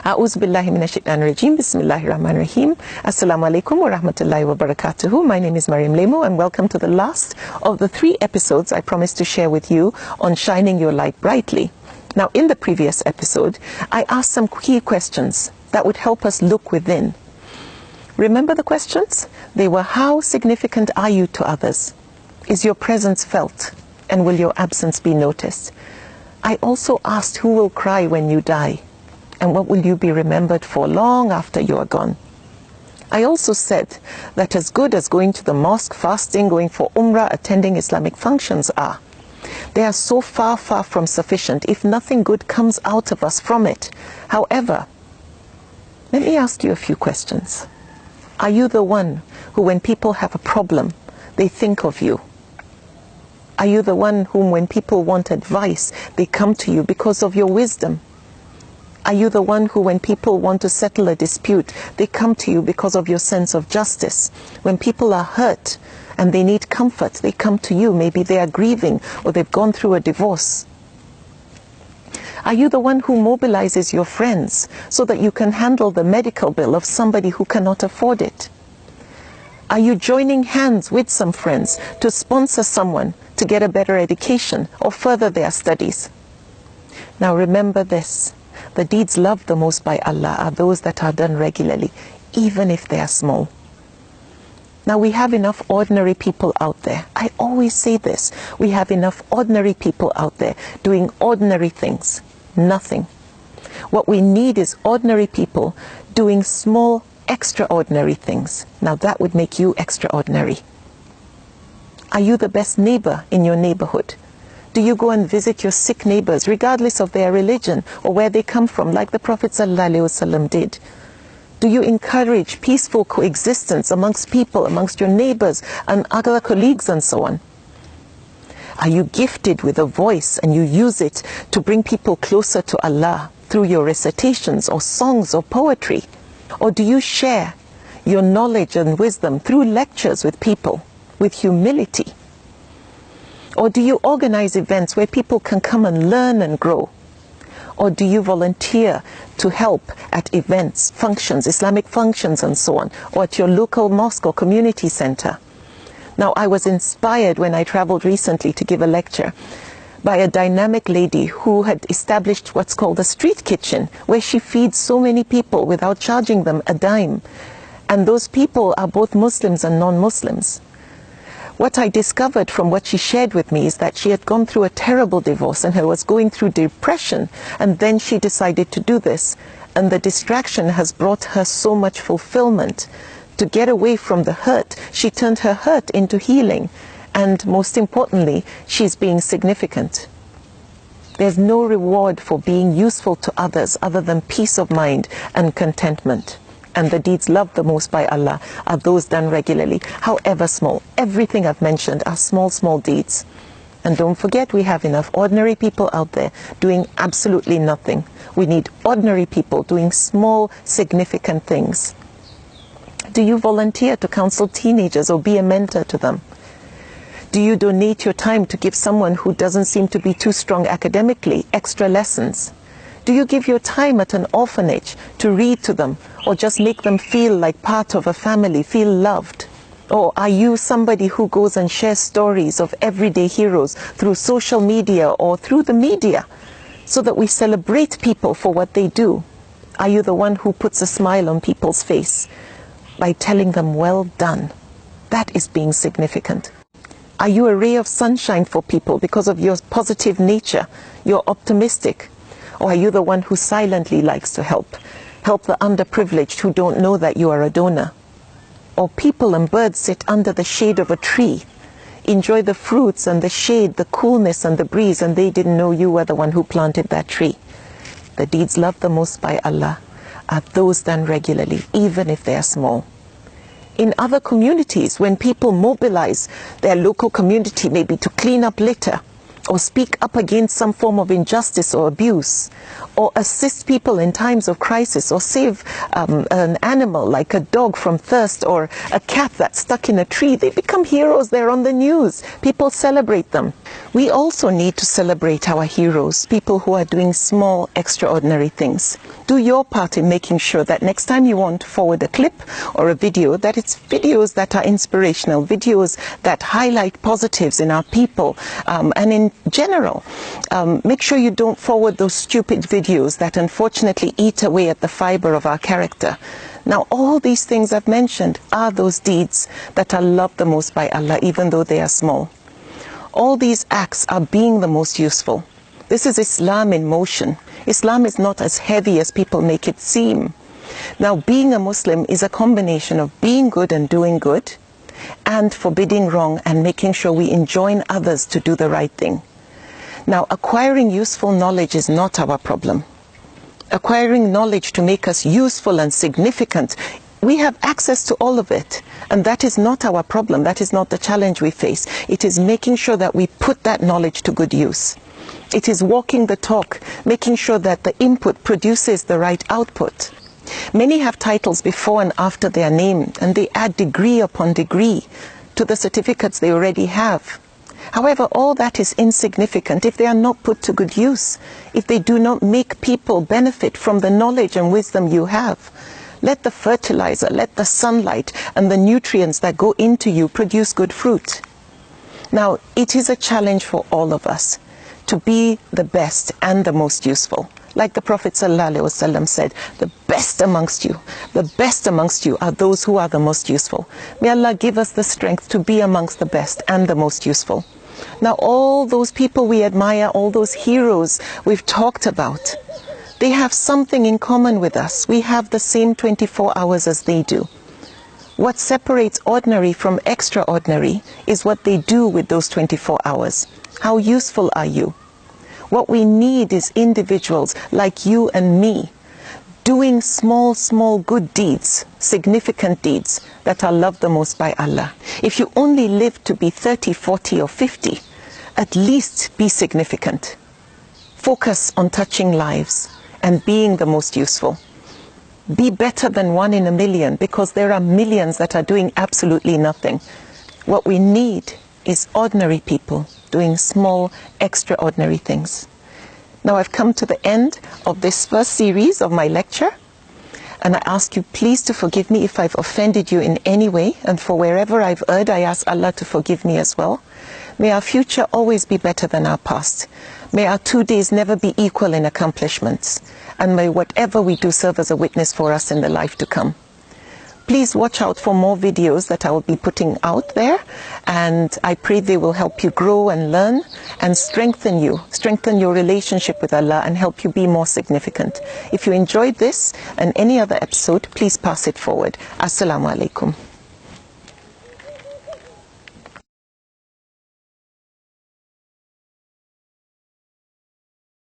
A'udhu billahi minash shaitanir rajim. Bismillahir Rahmanir Rahim. Assalamu alaikum wa rahmatullahi wa barakatuhu. My name is Mariam Lemo and welcome to the last of the 3 episodes I promised to share with you on shining your light brightly. Now, in the previous episode, I asked some key questions that would help us look within. Remember the questions? They were: how significant are you to others? Is your presence felt? And will your absence be noticed? I also asked, who will cry when you die? And what will you be remembered for long after you are gone? I also said that as good as going to the mosque, fasting, going for umrah, attending Islamic functions are, they are so far from sufficient if nothing good comes out of us from it. However, let me ask you a few questions. Are you the one who, when people have a problem, they think of you? Are you the one whom, when people want advice, they come to you because of your wisdom? Are you the one who, when people want to settle a dispute, they come to you because of your sense of justice? When people are hurt and they need comfort, they come to you. Maybe they are grieving or they've gone through a divorce. Are you the one who mobilizes your friends so that you can handle the medical bill of somebody who cannot afford it? Are you joining hands with some friends to sponsor someone to get a better education or further their studies? Now remember this: the deeds loved the most by Allah are those that are done regularly, even if they are small. Now, we have enough ordinary people out there. I always say this: we have enough ordinary people out there doing ordinary things. Nothing. What we need is ordinary people doing small, extraordinary things. Now that would make you extraordinary. Are you the best neighbor in your neighborhood? Do you go and visit your sick neighbors regardless of their religion or where they come from, like the Prophet ﷺ did? Do you encourage peaceful coexistence amongst people, amongst your neighbors and other colleagues and so on? Are you gifted with a voice and you use it to bring people closer to Allah through your recitations or songs or poetry? Or do you share your knowledge and wisdom through lectures with people with humility? Or do you organize events where people can come and learn and grow? Or do you volunteer to help at events, functions, Islamic functions and so on, or at your local mosque or community center? Now, I was inspired when I traveled recently to give a lecture by a dynamic lady who had established what's called a street kitchen, where she feeds so many people without charging them a dime. And those people are both Muslims and non-Muslims. What I discovered from what she shared with me is that she had gone through a terrible divorce and was going through depression, and then she decided to do this. And the distraction has brought her so much fulfillment. To get away from the hurt, she turned her hurt into healing. And most importantly, she's being significant. There's no reward for being useful to others other than peace of mind and contentment. And the deeds loved the most by Allah are those done regularly, however small. Everything I've mentioned are small deeds. And don't forget, we have enough ordinary people out there doing absolutely nothing. We need ordinary people doing small, significant things. Do you volunteer to counsel teenagers or be a mentor to them? Do you donate your time to give someone who doesn't seem to be too strong academically extra lessons? Do you give your time at an orphanage to read to them or just make them feel like part of a family, feel loved? Or are you somebody who goes and shares stories of everyday heroes through social media or through the media so that we celebrate people for what they do? Are you the one who puts a smile on people's face by telling them, well done? That is being significant. Are you a ray of sunshine for people because of your positive nature? You're optimistic. Or are you the one who silently likes to help the underprivileged who don't know that you are a donor? Or people and birds sit under the shade of a tree, enjoy the fruits and the shade, the coolness and the breeze, and they didn't know you were the one who planted that tree. The deeds loved the most by Allah are those done regularly, even if they are small. In other communities, when people mobilize their local community maybe to clean up litter, or speak up against some form of injustice or abuse, or assist people in times of crisis, or save an animal like a dog from thirst, or a cat that's stuck in a tree. They become heroes. They're on the news. People celebrate them. We also need to celebrate our heroes, people who are doing small, extraordinary things. Do your part in making sure that next time you want to forward a clip or a video, that it's videos that are inspirational, videos that highlight positives in our people, and in general, make sure you don't forward those stupid videos that unfortunately eat away at the fiber of our character. Now, all these things I've mentioned are those deeds that are loved the most by Allah, even though they are small. All these acts are being the most useful. This is Islam in motion. Islam is not as heavy as people make it seem. Now, being a Muslim is a combination of being good and doing good, and forbidding wrong and making sure we enjoin others to do the right thing. Now, acquiring useful knowledge is not our problem. Acquiring knowledge to make us useful and significant, we have access to all of it, and that is not our problem. That is not the challenge we face. It is making sure that we put that knowledge to good use. It is walking the talk, making sure that the input produces the right output. Many have titles before and after their name, and they add degree upon degree to the certificates they already have. However, all that is insignificant if they are not put to good use, if they do not make people benefit from the knowledge and wisdom you have. Let the fertilizer, let the sunlight and the nutrients that go into you produce good fruit. Now, it is a challenge for all of us to be the best and the most useful. Like the Prophet ﷺ said, the best amongst you are those who are the most useful. May Allah give us the strength to be amongst the best and the most useful. Now, all those people we admire, all those heroes we've talked about, they have something in common with us. We have the same 24 hours as they do. What separates ordinary from extraordinary is what they do with those 24 hours. How useful are you? What we need is individuals like you and me doing small, small good deeds, significant deeds that are loved the most by Allah. If you only live to be 30, 40 or 50, at least be significant. Focus on touching lives and being the most useful. Be better than 1 in a million, because there are millions that are doing absolutely nothing. What we need is ordinary people doing small, extraordinary things. Now, I've come to the end of this first series of my lecture, and I ask you please to forgive me if I've offended you in any way, and for wherever I've erred, I ask Allah to forgive me as well. May our future always be better than our past. May our 2 days never be equal in accomplishments, and may whatever we do serve as a witness for us in the life to come. Please watch out for more videos that I will be putting out there, and I pray they will help you grow and learn and strengthen your relationship with Allah, and help you be more significant. If you enjoyed this and any other episode, please pass it forward. Assalamu alaikum.